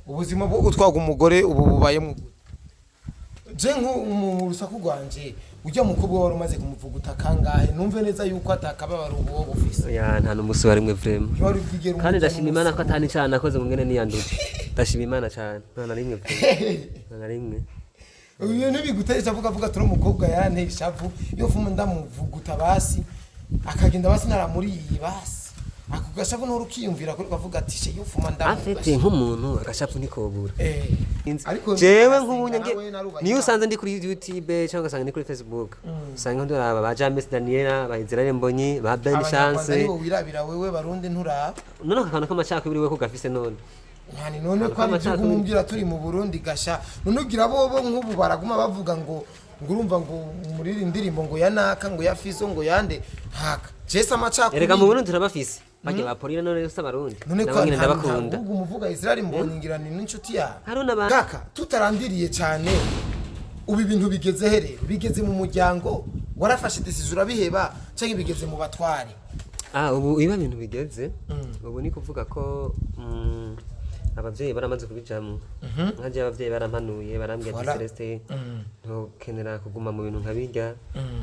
ubuzima bwo gutwaga umugore ubu bubaye mu je nk'umurusaku rwanje ujya mukobwa wari umaze kumuvuguta kangahe numve neza yuko atakababara uwo bufise ya nta n'umusi warimwe vrema kandi ndashima Imana ko atani cyane nakoze ngene niyanduje ndashima Imana cyane nta na rimwe nta na rimwe uyu ntibigutesha avuga turi umukobwa yaranteye ishavu iyo fuma ndamuvuguta basi akagenda basi naramuriye basi ako gashavu n'urukiyumvira ko bavuga ati she yufuma afite nk'umuntu agashavu nikobura ariko jewe nk'ubunyange niyo usanze ndi kuri YouTube cyangwa ugasanga ndi kuri Facebook usanga nduraba ba James Daniela ba Israel Mbonyi ba Ben Chance aribo wirabira wewe barundi nturaba none akana kamacaka biri we ko gafise none yani none ko ari kumbwira turi mu Burundi gasha none ugira bobo nk'ubu baraguma bavuga ngo ngurumva ngo muri indirimbo ngo yanaka ngo yafiso ngo yande haka jesa amacaka erega mu Burundi turabafise bajye baporira none usa barundi nabangene ndabakunda ubwo umuvuga Israel Mbonyi ngira ni n'inshuti ya haruna ba kaka tutarandiriye cyane ubu ibintu bigeze herero bigeze mu muryango warafashe decision urabiheba cyangwa bigeze mu batware ubu iba ibintu bigeze ubu ni kuvuga ko abavyeyi baramaze kubijamwe nkaje abavyeyi barampanuye barambye ati Celeste ntukenera kuguma mu bintu nkabirya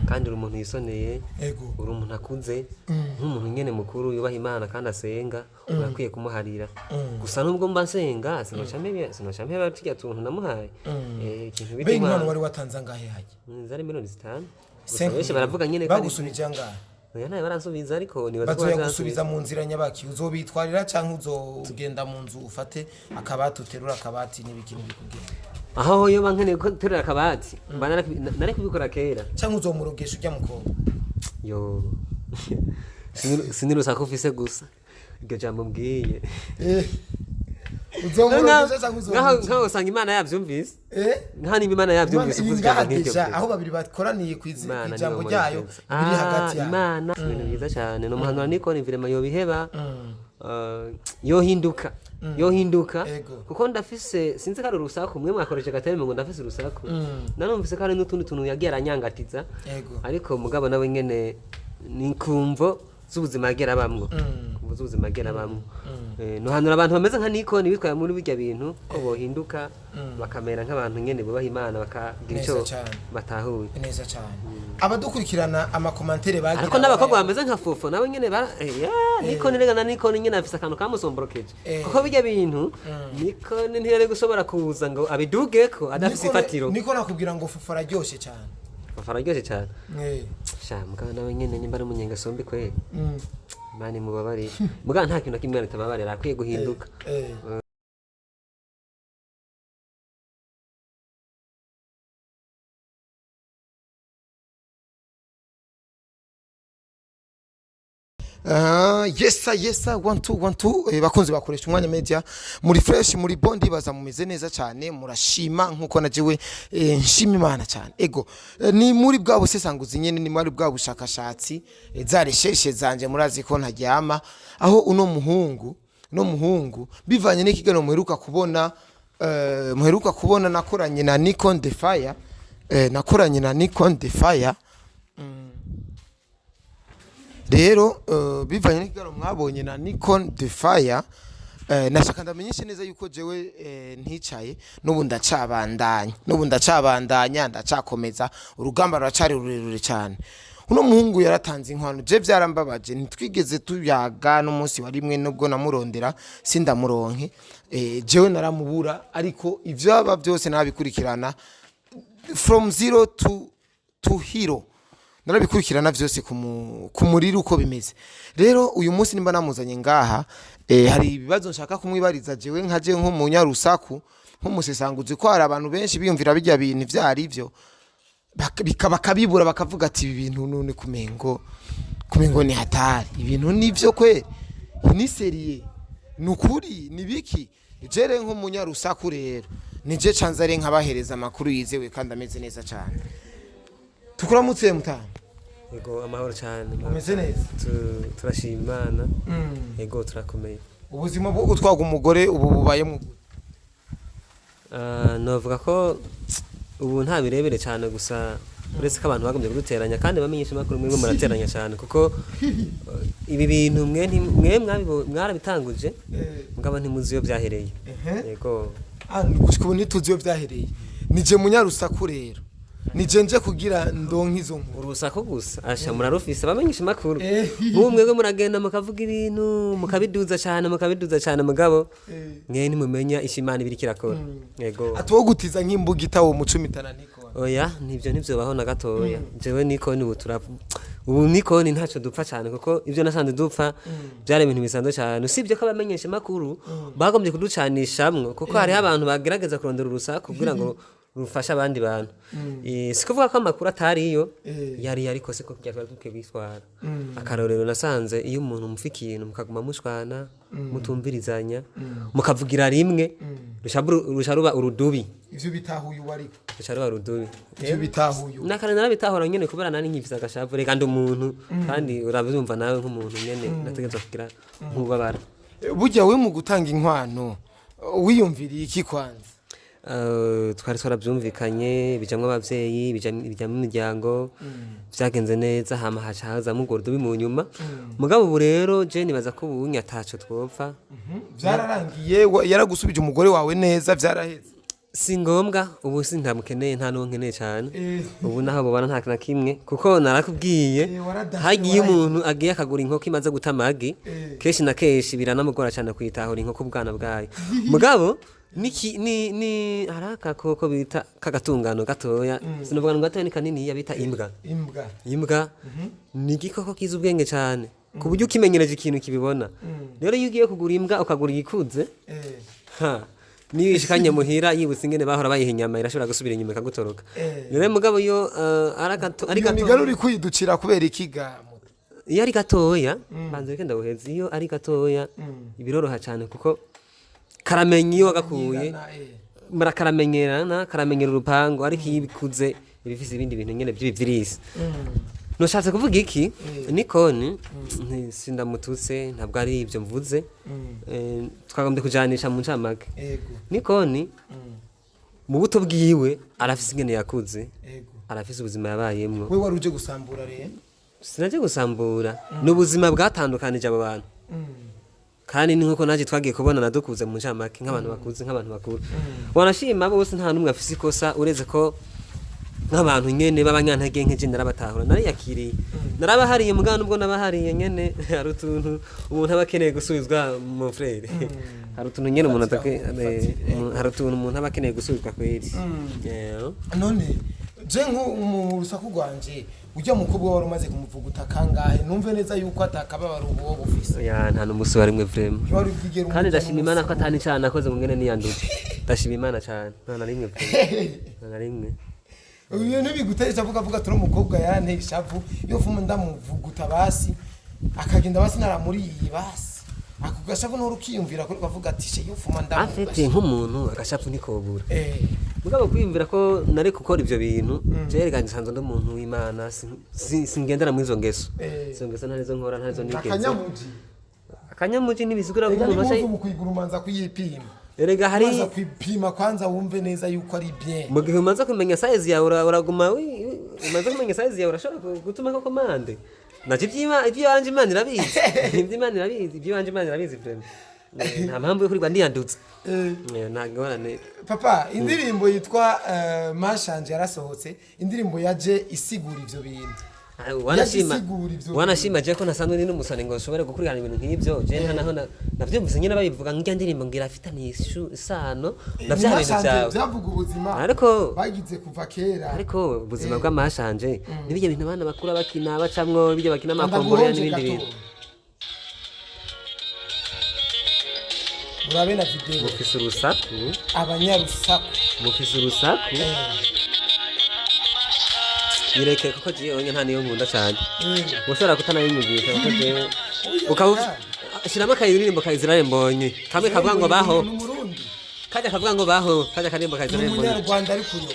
kandi uri umuntu yisoneye uri umuntu akuze nk'umuntu nyene mukuru yubaha Imana kandi asenga urakwiye kumuharira gusa nubwo mba nsenga sinocampe batijya tuntu namuhaye ikintu bita Imana wari watanze angahe haje zari miliyoni 5 benshi baravuga nyene bagusubije angahe oya naye baransubiza ariko bazoya gusubiza mu nzira nyabaki uzobitwarira canke uzogenda mu nzu ufate akabati uterura akabati n'ibiki bikubwira aho yo bankene ko terura akabati nari kubikora kera canke uzomurogesha ujya mukobwa yo sinirusa ko ufise gusa iryo jambo mbwiye uzomurogesha canke uzomurogesha nkaho usanga Imana yavyumvise nka nimba Imana yavyumvise uvuze ijambo nk'iryo aho babiri bakoraniye kw'ijambo ryayo biri hagati ya Imana ibintu byiza cyane no muhanura niko ni virema yo biheba yohinduka kuko ndafise sinzi ko ari urusaku mwe mwakoresha gateme ngo ndafise urusaku nanumvise ko ari n'utundi tuntu yagiye aranyangatiza ariko mugabo nawe nyene ni kumvo z'ubuzima agera bamwo z'ubuzima agera bamwo no hanura abantu bameze nka Nikoni bitwaye muri bijya bintu ko bohinduka bakamera nk'abantu nyene bubaha Imana bakagira ico batahuye neza cyane abadukurikirana amakomantere bagira ariko n'abakobwa bameze nka Fofo nawe nyene Nikoni rega na Nikoni nyene afise akantu kamusomborokeje kuko bijya bintu Nikoni ntiyari gushobora kuza ngo abidugeko adafise ifatiro niko nakubwira ngo Fofo araryoshe cyane farageze cyane sha mugana nawe nyene nimba ari umunyenga sombi kwe mani mubabari mugana nta kintu kimwe nitababarira akwiye guhinduka yesa 1212 bakunze bakoresha umwanya media muri fresh muri bondi baza mumeze neza cyane murashima nkuko najewe nshima Imana cyane ego ni muri bwa busesanguzi nyene ni muri bwa bushakashatsi zaresheshe zanje murazi ko ntaryama aho uno muhungu bivanye n'ikigano muheruka kubona nakoranye na Nikon the Fire rero bivanye n'ikigano mwabonye na Nikon the Fire nashaka ndamenyeshe neza yuko jewe nticaye n'ubu ndacabandanya ndacakomeza urugamba ruracari rurerure cyane uno muhungu yaratanze inkwano je byarambabaje ntitwigeze tuyaga n'umunsi wa rimwe nubwo namurondera sindamuronke jewe naramubura ariko ivyo aba byose nabikurikirana from zero to hero narabikurikirana vyose kumurira uko bimeze rero uyu munsi nimba namuzanye ngaha hari ibibazo nshaka kumwibariza jewe nkaje nko mu nyarusaku nk'umusesanguzi ko hari abantu benshi biyumvira bijya bintu vyari byo bakabibura bakavuga ati ibi bintu none kumengo ni hatari ibintu nivyo kwe ni serie nukuri nibiki jere nko mu nyarusaku rero nije canzare nkabahereza amakuru yizewe kandi ameze neza cyane tukuramutse mutama ego amahoro cyane umeze neza turashima Imana ego turakomeye ubuzima bwo gutwaga umugore ubu bubaye mu novuga ko ubu nta birebere cyane gusa uretse ko abantu bagombye kuduteranya kandi bamenyesha makuru mwe murateranya cyane kuko ibi bintu mwe mwarabitanguje mugabo ntimuzi iyo byahereye yego gushika ubu ntituzi iyo byahereye nije munyarusaku rero nije nje kugira ndonka izo nkuru urusaku gusa asha murarufise bamenyesha makuru mwebwe muragenda mukavuga ibintu mukabiduza cyane mugabo mwe ntimumenya ishimana ibiri kirakora yego atwo gutiza nk'imbuga itawo mu 10 niko oya nivyo baho na gatoya jewe niko ni ubu niko ni ntaco dupfa cyane kuko ivyo nasanze dupfa byari ibintu bisanzwe cyane usibye ko abamenyesha makuru bagombye kuducanishamwe kuko hari abantu bagerageza kurondera urusaku kugira ngo rufasha abandi bantu sikuvuga ko amakuru atariyo yari ariko siko byatwara tukibiswara akarorero nasanze iyo umuntu mufikiye mukaguma mushwana mutumvirizanya mukavugira rimwe rusharuba urudubi ivyo bitahuye wariko rusharuba urudubi ivyo bitahuye nakane narabitahora nyene kubera nani nkifisa agashavu reka ndi umuntu kandi urabyumva nawe nk'umuntu nyene nategeza kugira nkubabara burya we mu gutanga inkwano wiyumviriye iki kwanza twari twarabyumvikanye bijamwe abavyeyi bijamwe imiryango byagenze neza hama hacaza mugordo bi mu nyuma mugabo ubu rero je nibaza ko ubunya taco twopfa byararangiye yaragusubije umugore wawe neza byaraheze si ngombwa ubu sindamukeneye nta nonkeneye cyane ubu naho bubana nta na kimwe kuko narakubwiye hagiye umuntu agiye akagura inkoko imaze gutamagi keshi na keshi biranamugora cyane kwitahura inkoko ubwana bwayo mugabo ni haraka koko bita kagatungano gatoya sinovuga ngo gatoya ni kanini yabita imbwa ni gikoko kiza ubwenge cyane ku buryo ukimenyereje ikintu kibibona rero iyo ugiye kugura imbwa ukagura igikuze niyo ishikanye muhira yibutse ingene bahora bayiha inyama irashobora gusubira inyuma ikagutoroka rero mugabo yo ari gato migano uri kuyidukira kubera ikigamo iyo ari gatoya banze kenda buheze iyo ari gatoya ibiroroha cyane kuko karamenye iyo wagakuye murakaramenyerana karamenyera urupango ariko iyo ibikuze ibifise ibindi bintu nyene by'ivirisi noshatse kuvuga iki nikoni sindamututse ntabwo ari ibyo mvuze twagombye kujanisha mu ncamake nikoni mu buto bwiwe arafise ingene yakuze arafise ubuzima yabayemwo we wari uje gusambura rero sinaje gusambura n'ubuzima bwatandukanije abo bantu kandi ni nkuko naje twagiye kubonana dukuze mu ncamake nk'abantu bakuze nk'abantu bakuru wanashima bose nta numwe afise ikosa ureze ko nk'abantu nyene b'abanyantege nkeje narabatahura nariyakiriye narabahariye mugana ubwo nabahariye nyene hari utuntu umuntu abakeneye gusubizwa mu frere hari utuntu nyene umuntu hari utuntu umuntu abakeneye gusubizwa kweri none je mu rusaku rwanje ujya mukobwa wari umaze kumuvuguta kangahe numve neza yuko atakababara uwo bufise ya nta n'umusi warimwe vrema kandi ndashima Imana ko atani cyane nakoze ngo ngene niyanduje ndashima Imana cyane nta na rimwe nta na rimwe uyu ntibiguteje avuga turi umukobwa yanteye ishavu iyo fumu ndamuvuguta basi akagenda basi naramuriye basi ako gashavu n'urukiyumvira ko bavuga ati she iyo fumu ndamuvuga afite nk'umuntu agashavu nikobura mugabo kwiyumvira ko nari gukora ivyo bintu je ganje sanzo ndo muntu w'Imana singendera mu izo ngeso izo ngeso ntarizo nkora ntarizo nigenze akanyamuji nibisigura ko umuntu bashaye mu kwigurumanza kuyipima erega hari kwanza kwipima kwanza wumve neza yuko ari bien mu gihe umaze kumenya size yawe uraguma umaze kumenya size yawe urashobora gutuma ko komande naje ibyo yanje Imana irabizi ibyo yanje Imana irabizi vrema nta mpamvu yo kurigwa ndiyandutse ntagorane papa indirimbo yitwa Mashanje yarasohotse indirimbo yaje isigura ivyo bintu wanashima je ko nasanzwe ni n'umusane ngo nshobore gukurikirana ibintu nk'ibyo je naho navyumvise nyene babivuga nk'irya ndirimbo ngira afitaniye isano na bya bintu byawe byavuga ubuzima ariko bagize kuva kera ariko ubuzima bw'amashanje nibije bintu abana bakura bakina bacamwo ibyo bakina amakombora n'ibindi bintu urabe na video mufise urusaku abanyarusaku mufise urusaku yireke kuko je onye nta niyo nkunda cyane mushobora kutanayinyumvisha kuko je ukaba shirama kayiririmbo kayizirare mbonye kamwe kavuga ngo baho kajya kavuga ngo baho kajya karimbo kayizirare mbonye mu Rwanda ari kuyo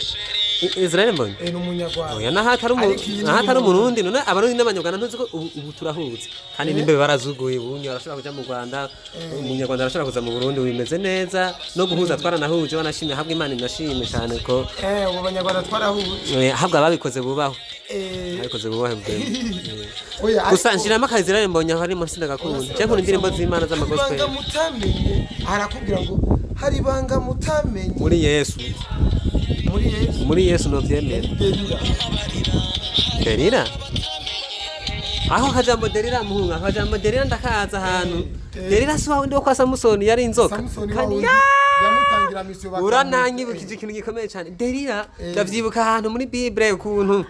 Israel Mbonyi ni umunyarwanda oya nahatari umurundi none abarundi n'abanyarwanda ntuzi ko ubu turahuze kandi nimbe barazuguye ubunye barashobora kuja mu Rwanda umunyarwanda arashobora kuza mu Burundi bimeze neza no guhuza twaranahuje banashimye habwe Imana inashimye cyane ko abo banyarwanda twarahuje habwa ababikoze bubaho ababikoze bubaho gusa nshiramo Israel Mbonyi hari mu nsinda gakunda cyangwa indirimbo z'Imana z'amagospel banga mutamenye harakubwira ngo hari banga mutamenye muri Yesu no vyemera Delila aho kajambo Delila muhunga kajambo Delila ndakaza ahantu Delila si wawe ndo kwa Samusoni yari inzoka kandi yamutangira misyo urananyibukije ikintu gikomeye cyane Delila ndavyibuka ahantu muri Bible ukuntu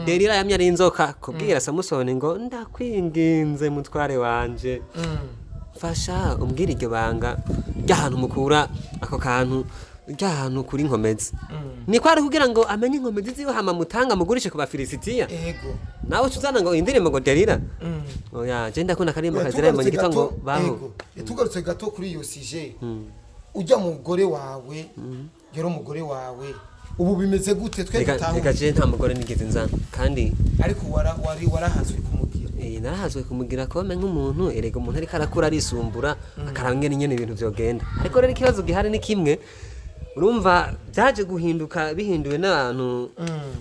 Delila yamye ari inzoka kubwira Samusoni ngo ndakwinginze mutware wanje fasha umbwira iryo banga ry'ahantu mukura ako kantu ry'ahantu kuri inkomezi ni kwari kugira ngo amenye inkomezi ziwe hama mutanga mugurishe ku bafilisitiya yego nawe tuzana ngo indirimbo ngo Delila oya je ndakunda karimba Israel Mbonyi gitango baho tugarutse gato kuri iyo sije ujya mugore wawe yero umugore wawe ubu bimeze gute twe dutaho reka je nta mugore nigeze nzana kandi ariko warahazwe kumugira narahazwe kumugira kome nk'umuntu erega umuntu ariko arakura arisumbura akarangena nyene ibintu vyogenda ariko rero ikibazo gihari ni kimwe urumva byaje guhinduka bihinduwe n'abantu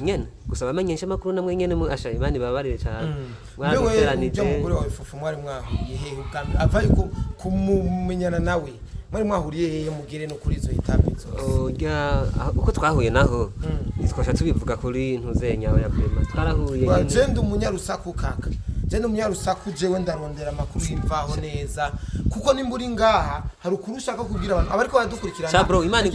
nyene gusa bamenyesha makuru namwe nyene mu asha Imana babarire cyane mwarateranije umugore wawe fufu mwari mwahuriye hehe ubwami ava yuko kumumenyana nawe mwari mwahuriye hehe mugire no kuri izo etape oya uko twahuye naho twasha tubivuga kuri ntuzenya ya Brema twarahuye agenda umunyarusaku kaka jende umunyarusaku jewe ndarondera makuru y'imvaho neza kuko nimburi ngaha hari ukurushaka kubwira abantu abariko badukurikirana cha bro Imana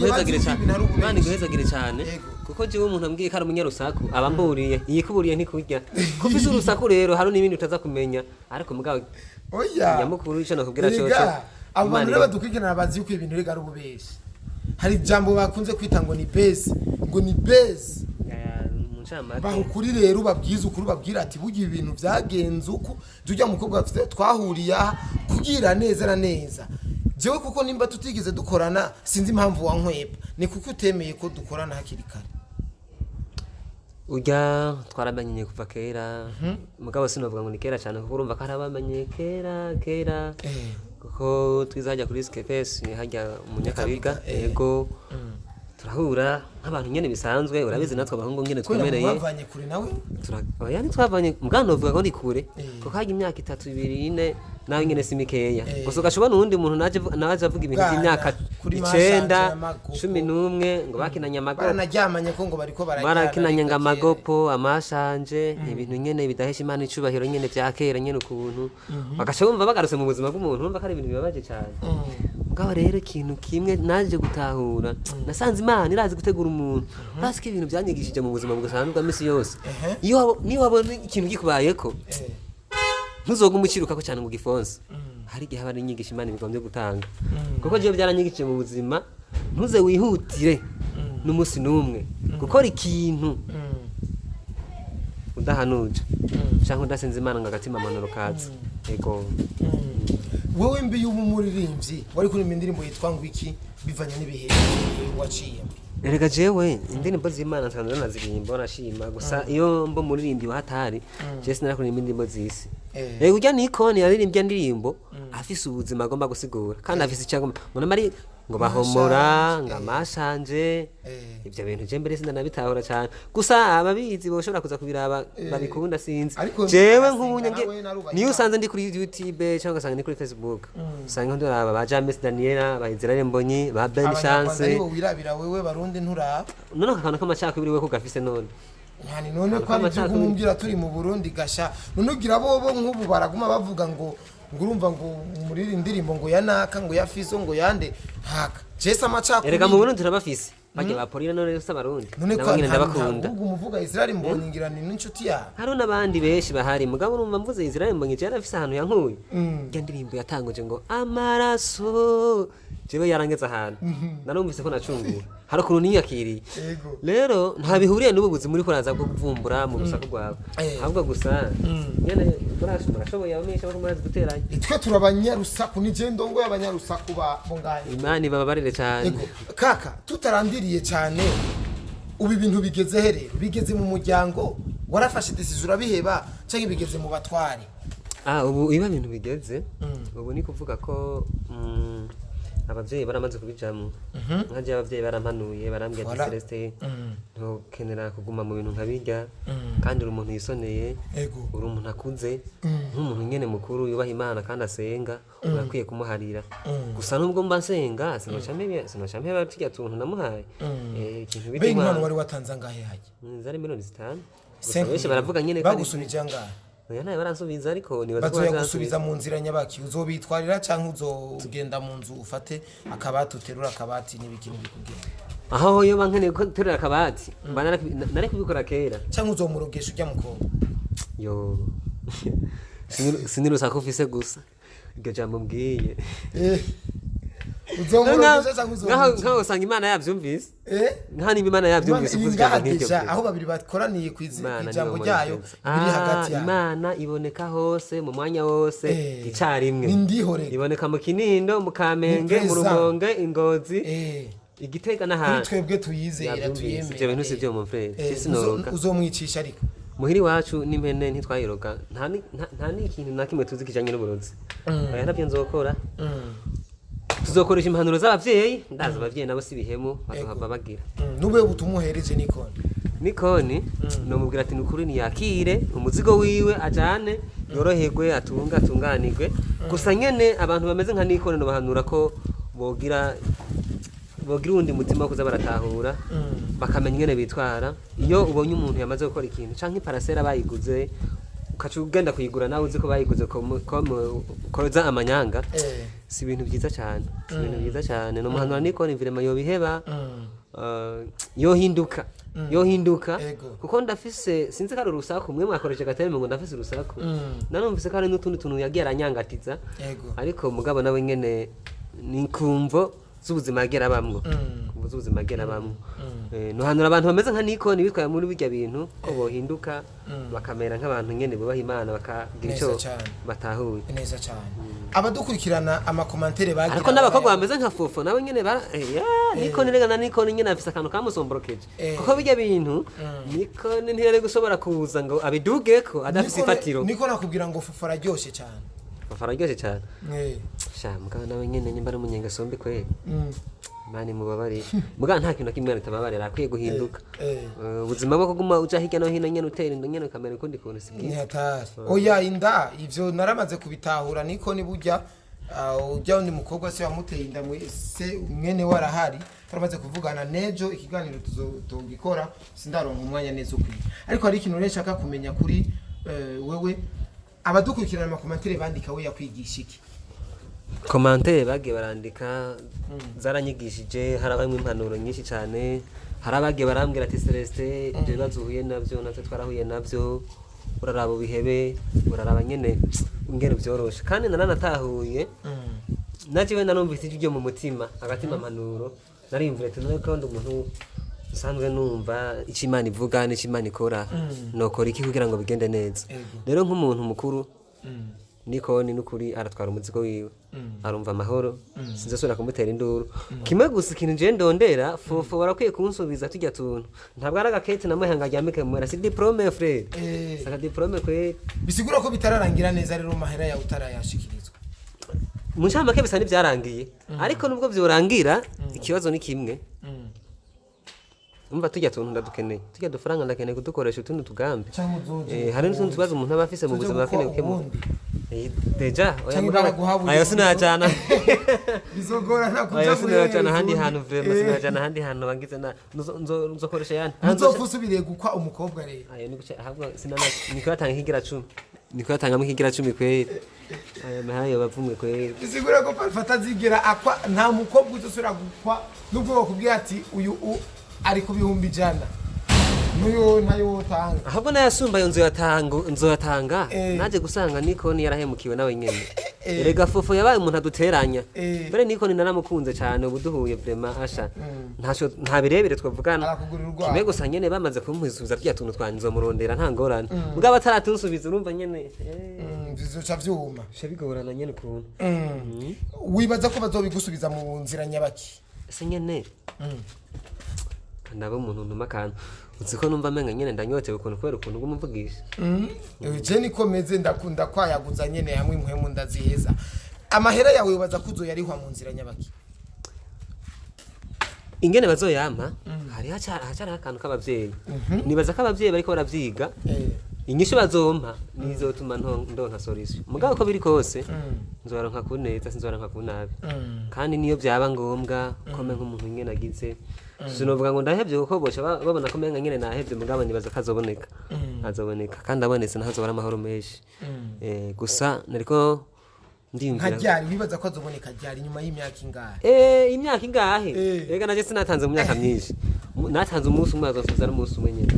iguhezagire cyane kuko jewe umuntu ambwiye ko ari umunyarusaku abamburiye yikuburiye ntikurya kufise urusaku rero hari n'ibindi utaza kumenya ariko mugabo oya nyamukuru ico nakubwira cyo abantu rero badukurikirana bazi yuko ibintu rega ari ububeshi hari jambo bakunze kwita ngo ni base bahukuri rero babwiza ukuri babwira ati bugiye ibintu byagenze uko tujya mukobwa twahuriye kugira neza na neza jewe kuko nimba tutigeze dukorana sinzi impamvu wankwepa ni kuko utemeye ko dukorana hakiri kare ujya twaramenye kuva kera mugabo sinovuga ngo ni kera cyane kuko urumva ko arabamenye kera kuko twizajya kuri Skepes hajya umunyakabiga yego turahura nk'abantu nyene bisanzwe urabizi natwe abahungu nyene twemereye twavanye kure nawe oya ni twavanye mugano uvuga ko ndi kure kuko haje imyaka 3 2 4 nawe nyene simikeya gusa ugashobora n'undi muntu naje avuga ibintu by'imyaka 9 11 ngo bakinanya amagopo baranaryamanye ko ngo bariko barakinanya ngamagopo amashanje ibintu nyene bidahesha Imana icubahiro nyene byakera nyene ukuntu bagashobora bagarutse mu buzima bw'umuntu urumva ko ari ibintu bibabaje cyane mugabo rero ikintu kimwe naje gutahura nasanze Imana irazi gutegura umuntu basike ibintu byanyigishije mu buzima bwasanzwe amisi yose iyo ni wabona ikintu gikubayeko ntuzoga umuciruka ko cyane mu gifonse hari gihe abari inyigisho Imana bigombye gutanga kuko je byaranyigishije mu buzima ntuze wihutire n'umusi numwe gukora ikintu udahanuje cyangwa udasenze Imana ngagatima amanoro kaza yego wowe mbi y'umuririmbyi wari kuri indirimbo yitwa ngo iki bivanye n'ibihe waciye erega jewe indirimbo z'Imana nsanzwe nazirimba nashima gusa iyo mbo muririmbyi wahatari je sinakora indirimbo z'isi ujya nikoni yaririmbye indirimbo afise ubuzima agomba gusigura kandi afise icyagomba muna mari ngo bahomora ngamashanje ibyo bintu je mbere sindanabitahura cyane gusa ababizi boshobora kuza kubiraba babikunda sinzi jewe nk'umunyange niyo usanze ndi kuri YouTube cyangwa ugasanga ni kuri Facebook usanga ndoraba ba James Daniela ba Israel Mbonyi ba Ben Chance aribo wirabira wewe barundi nturaba none akana kamacaka biri we ko gafise none yani none ko kumbwira turi mu Burundi gasha none ugira bobo nk'ubu baraguma bavuga ngo ngurumva ngo muri indirimbo ngo yanaka ngo yafiso ngo yande haka Jesa amacako erega mu Burundi turabafise bajya baporira none usa barundi nabanyine ndabakunda ubwo umuvuga Israel Mbonyi ngira ni n'inshuti ya hari nabandi beshi bahari mugabo urumva mvuze Israel Mbonyi je yarafise ahantu yankuye ya ndirimbo yatanguje ngo amaraso jewe yarangeze ahantu narumvise ko nacungura hari ukuntu niyakiriye rero nta bihuriye n'ububuzi muri kuraza bwo kuvumbura mu rusaku rwawe ahubwo gusa nyene murashoboye abamisha bako murazi guteranya twe turabanyarusaku ni je ndongo y'abanyarusaku ba bongaye Imana bababarire cyane kaka tutarandiriye cyane ubu ibintu bigeze he rero bigeze mu muryango warafashe decision urabiheba cyangwa bigeze mu batware ubu iba ibintu bigeze ubu ni kuvuga ko abavyeyi baramaze kubijamwo nkaje abavyeyi barampanuye barambwira ati Celestin ntukenera kuguma mu bintu nkabirya kandi uri umuntu yisoneye uri umuntu akuze nk'umuntu nyene mukuru yubaha Imana kandi asenga urakwiye kumuharira gusa nubwo mba nsenga sinocampe barya tuntu namuhaye ikintu bita Imana wari watanze angahe haje zari miliyoni 5 gusa benshi baravuga nyene bagusubije angahe oya naye baransubiza ariko nibaza ko bazogusubiza mu nzira nyabaki uzobitwarira canke uzogenda mu nzu ufate akabati uterura akabati n'ibikini bikugenda aho yo bankene ko terura akabati nari kubikora kera canke uzomurogesha ujya mukobwa yo sinirusa ko ufise gusa iryo jambo mbwiye nkaho usanga Imana yavyumvise nkani Imana yavyumvise uvuga nk'icyo aho babiri bakoraniye kw'ijambo ryayo biri hagati ya Imana iboneka hose mu mwanya wose icarimwe ndihore iboneka mu Kinindo mu Kamenge mu Rumonge Ingozi Igitega n'ahandi twebwe tuyizera tuyemera ivyo bintu sivyo mu frere sinoroka uzomwicisha ariko muhiri wacu n'impene ntitwayiroga nta n'ikintu na kimwe tuzi kijanye n'uburozi aya navyo nzokora tuzokoresha impanuro z'abavyeyi ndaza abavyeyi nabo sibihemu bazohava bagira nube butumuhereje Nikoni no mubwira ati nukuri niyakire umuzigo wiwe ajane yoroherwe atunganirwe gusa nyene abantu bameze nka Nikoni no bahanura ko bogira uwundi mutima wo kuza baratahura bakamenya ingene bitwara iyo ubonye umuntu yamaze gukora ikintu canke parasera bayiguze ukaca ugenda kuyigura nawe uzi ko bayiguze koza amanyanga si ibintu byiza cyane no muhanura Nikoni virema yo biheba yohinduka kuko ndafise sinzi ko ari urusaku mwe mwakoresha gatereme ngo ndafise urusaku nanumvise ko ari n'utundi tuntu yagiye aranyangatiza ariko mugabo nawe nyene ni kumvo z'ubuzima agera bamwo nuhanura abantu bameze nka Nikoni bitwaye muri bijya bintu ko bohinduka bakamera nk'abantu nyene bubaha Imana bakagira ico batahuye neza cyane abadukurikirana amakomantere bagira ariko n'abakobwa bameze nka Fofo nawe nyene Nikoni rega na Nikoni nyene afise akantu kamusomborokeje kuko bijya bintu Nikoni ntiyari gushobora kuza ngo abidugeko adafise ifatiro niko nakubwira ngo Fofo araryoshe cyane mugabo nawe nyene nyimba ari umunyengasombe kweli mani mubabari mugabo nta kintu kimwe natababarira akwiye guhinduka ubuzima bwo kuguma uja hirya no hino nyene utera indo nyene kamera kundi kuntu sibwiye oya inda ivyo naramaze kubitahura Nikoni burya ujya undi mukobwa se wamuteye inda se mwene warahari turamaze kuvugana nejo ikiganiro tuzogikora sindaronka umwanya neza ukwiye ariko hari ikintu nshaka kumenya kuri wewe abadukurikirana amakomantere bandika we yakwigisha iki komantere bagiye barandika zaranyigishije harabamwe impanuro nyinshi cyane harabagiye barambwira ati Celestin ibyo bibazo uhuye navyo natwe twarahuye navyo uraraba ubihebe uraraba nyene ingene byoroshe kandi naranatahuye naje we narumvise ibyo mu mutima agatima impanuro narimvire ati ko ndi umuntu usanzwe numva icyo Imana ivuga n'icyo Imana ikora nokora iki kugira ngo bigende neza rero nk'umuntu mukuru Nikoni nukuri aratwara umuzigo wiwe arumva amahoro sinzasubira kumutera induru kimwe gusa ikintu je ndondera Fofo barakwiye kunsubiza tujya tuntu ntabwo ari agakete namuhanga ryamike mwera si diplome frère saka diplome kwe bisigura ko bitararangira neza rero mahera ya utarayashikirizwa muncamake bisa n'ibyarangiye ariko nubwo byorangira ikibazo ni kimwe umva tujya tuntu ndadukeneye tujya dufaranga ndakeneye kudukoresha utundi tugambe hari n'utundi tubazo umuntu aba afise mu buzima bakeneye ukemu deja ayo sinajana bizogora ayo sinajana handi hantu vrema sinajana handi hantu bangize na nzokoresha yani nzofusubiriye gukwa umukobwa rero ayo ni guca ahubwo sinana niko yatanga ikigira 10 niko yatanga ikigira 10 kweli ayo mahayo bavumwe kweli bisigura ko fata zigera akwa nta mukobwa uzosura gukwa nubwo bakubwira ati uyu ari ku bihumbi jana nuyo ntayo tanga ahubwo nayasumba yo nzoyatanga naje gusanga Nikoni yarahemukiwe nawe nyene erega Fofo yabaye umuntu aduteranya mbere Nikoni naramukunze cyane ubuduhuye vraiment asha nta birebire twavugana kimwe gusa nyene bamaze kumwisubiza rya tuntu twanyizo murondera nta ngorane mugabo ataratunsubiza urumva nyene bizoca vyuma bigorana nyene kuntu wibaza ko bazobigusubiza mu nzira nyabaki se nyene ndaba umuntu ntuma akantu uzi ko numva amenga nyene ndanyotewe ukuntu kubera ukuntu bw'umuvugisha je niko meze ndakunda kwayaguza nyene hamwe impwemu ndaziheza amahera yawe ubaza kuzo yarihwa mu nzira nyabaki ingene bazoyampa hari hacara akantu k'abavyeyi nibaza ko abavyeyi bariko baravyiga inyishu bazompa nizotuma ndonka solution mugabo ko biri kose nzoronka kuneza sinzoronka kunabi kandi niyo byaba ngombwa kome nk'umuntu nyene agize sinovuga ngo ndahevye kuko bosha babona ko menga nyene nahevye mugabo nibaza kazoboneka azoboneka kandi abonetse naho azobara amahoro menshi gusa nariko ndiyumvira nkajyari bibaza ko azoboneka ryari nyuma y'imyaka ingahe imyaka ingahe rega naje sinatanze mu myaka myinshi natanze umunsi umwe azonsubiza n'umunsi umwe nyene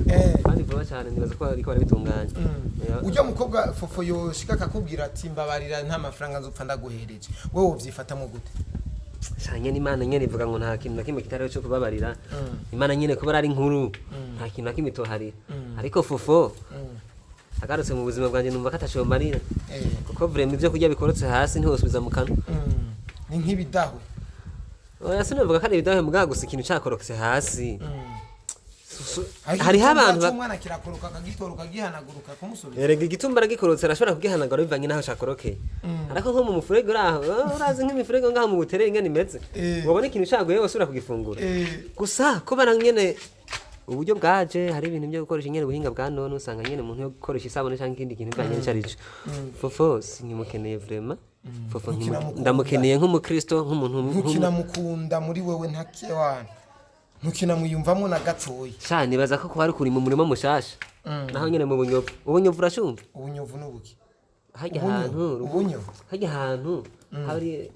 kandi vuba cyane nibaza ko ariko barabitunganya ujya mukobwa fofo yoshika akakubwira ati mbabarira nta mafaranga nzopfa ndaguhereje wowe uvyifatamo gute shanye n'Imana nyene ivuga ngo nta kintu nakimwe kitariho cyo kubabarira Imana nyene ko barari inkuru nta kintu nakimwe toharira ariko fofo agarutse mu buzima bwanje numva katasho marira kuko vraiment ivyo kurya bikorotse hasi ntihosubiza mu kanwa ni nk'ibidahwe oya sinavuga kandi ibidahe mugaga gusa ikintu cyakorokse hasi hari abantu umwana kirakoroka kagitoroka gihanaguruka kumusubiza erega igitumba aragikorotse arashobora kugihanagura bivanye naho cyakorokeye ariko nko mu mufurege uraho urazi nk'imifurege ngaho mu butere ingene imeze wabona ikintu cyaguye wasubira kugifungura gusa ko barangene uburyo bwaje hari ibintu byo gukoresha nyene ubuhinga bwa none usanga nyene umuntu yo gukoresha isabone cyangwa ikindi kintu bivanye n'icarico fofo sinkimukeneye vraiment fofo ndamukeneye nk'umukristo nk'umuntu ntukinamukunda muri wewe ntakewana ntukinamuyumvamo na gatoya cyane baza ko hari kuri mu murimo mushasha naho nyene mu ubunyovu urashumva ubunyovu n'ubuki hajya ahantu hari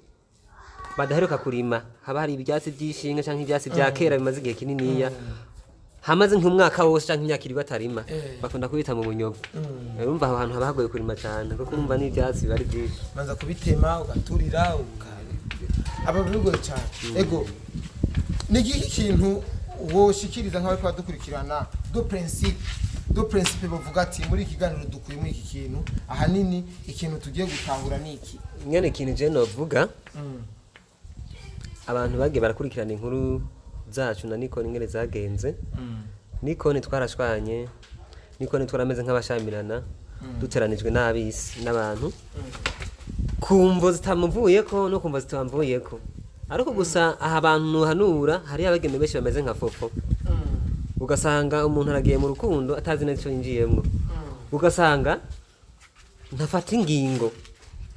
badaheruka kurima haba hari ibyatsi by'ishinga cyangwa ibyatsi bya kera bimaze igihe kininiya hamaze nk'umwaka wose cyangwa imyaka iri batarima bakunda kubita mu bunyovu urumva aho hantu haba hagoye kurima cyane kuko urumva n'ibyatsi bari byinshi manza kubitema ugaturira aba bigoye cyane ego niki kintu woshikiriza nk'abari kwadukurikirana do principe bavuga ati muri ikiganiro dukuye muri iki kintu ahanini ikintu tugiye gutahura niki nyene ikintu je novuga abantu bagiye barakurikirana inkuru zacu na Nikoni ingene zagenze Nikoni twarashwanye Nikoni twarameze nk'abashamirana duteranijwe n'abisi n'abantu kumvo zitamuvuyeko no kumva zitamvuyeko ariko gusa aha abantu hanura hari abageme benshi bameze nka fofo ugasanga umuntu aragiye mu rukundo atazi nacyo yinjiyemo ugasanga ntafata ingingo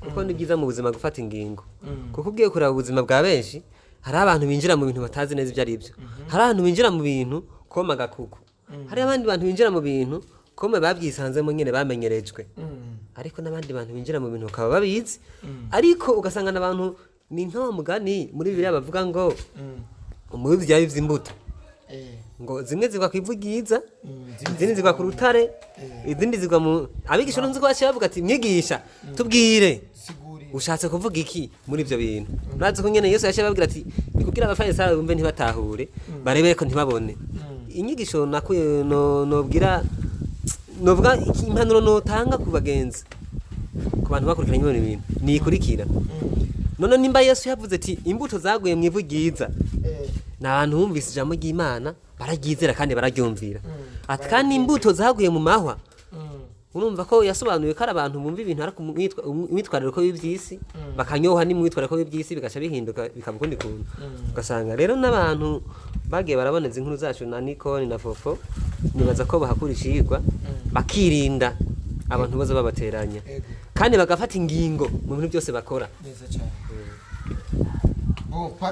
kuko ni byiza mu buzima gufata ingingo kuko ugiye kureba ubuzima bwa benshi hari abantu binjira mu bintu batazi neza ibyo ari byo hari abantu binjira mu bintu koma gakuku hari abandi bantu binjira mu bintu koma babyisanzemo nyene bamenyerejwe ariko n'abandi bantu binjira mu bintu bakaba babizi ariko ugasanga n'abantu ni nka mugani muri Bibiliya bavuga ngo umubizi yabivuze imbuto ngo zimwe zigwa kwivugiza izindi zigwa ku rutare izindi zigwa mu abigisha nunzi ko bavuga ati mwigisha tubwire ushatse kuvuga iki muri ivyo bintu urazi ko nyene Yesu yashaka babwira ati nikugira abafarisayo bumve ntibatahure barebe ko ntibabone inyigisho nakuye nobwira novuga impanuro notanga ku bagenzi ku bantu bakurikiranye ibintu nikurikira none nimba Yesu yavuze ati imbuto zaguye mu ivugiza n'abantu bumvise ijambo ry'Imana baragizera kandi bararyumvira ati kandi imbuto zaguye mu mahwa urumva ko yasobanuye ko abantu bumva ibintu ariko umwitwariro ko bibyisi bakanyoha n'imwitwariro ko bibyisi bigaca bihinduka bikabukundi kuntu ugasanga rero n'abantu bagiye baraboneza inkuru zacu na Nikoni na Fofo nibaza ko bahakurishirwa bakirinda abantu baza babateranya kandi bagafata ingingo mu bintu byose bakora neza cyane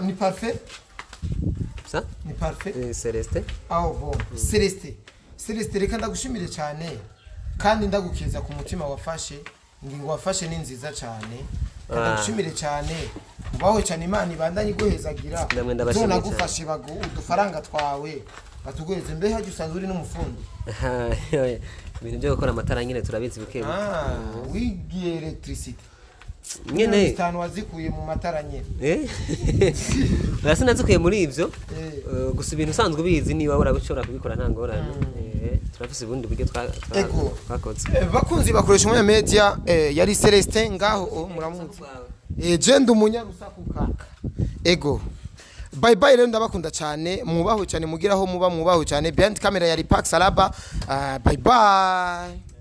ni parfait ça ni parfait Celeste bon Celeste reka ndagushimire cyane kandi ndagukeza ku mutima wafashe ingingo wafashe ni nziza cyane ndagushimire cyane ubaho cyane Imana ibandanye iguhezagira zona gufashe udufaranga twawe batuguheze mbe haje usanzwe uri n'umufundi ibintu byo gukora amatara nyine turabizi bukeye wigiye electricity nyene itanu wazikuye mu matara nyene nasi nazikuye muri ivyo gusa ibintu usanzwe ubizi niba urabishobora kubikora nta ngorane turafise ubundi buryo twakoze bakunzi bakoresha umwe media yari Celestin ngaho muramuzi je ndi umunyarusaku kaka ego bye bye rero ndabakunda cyane mubaho cyane mugiraho muba mubaho cyane behind camera ya Pax Salaba bye bye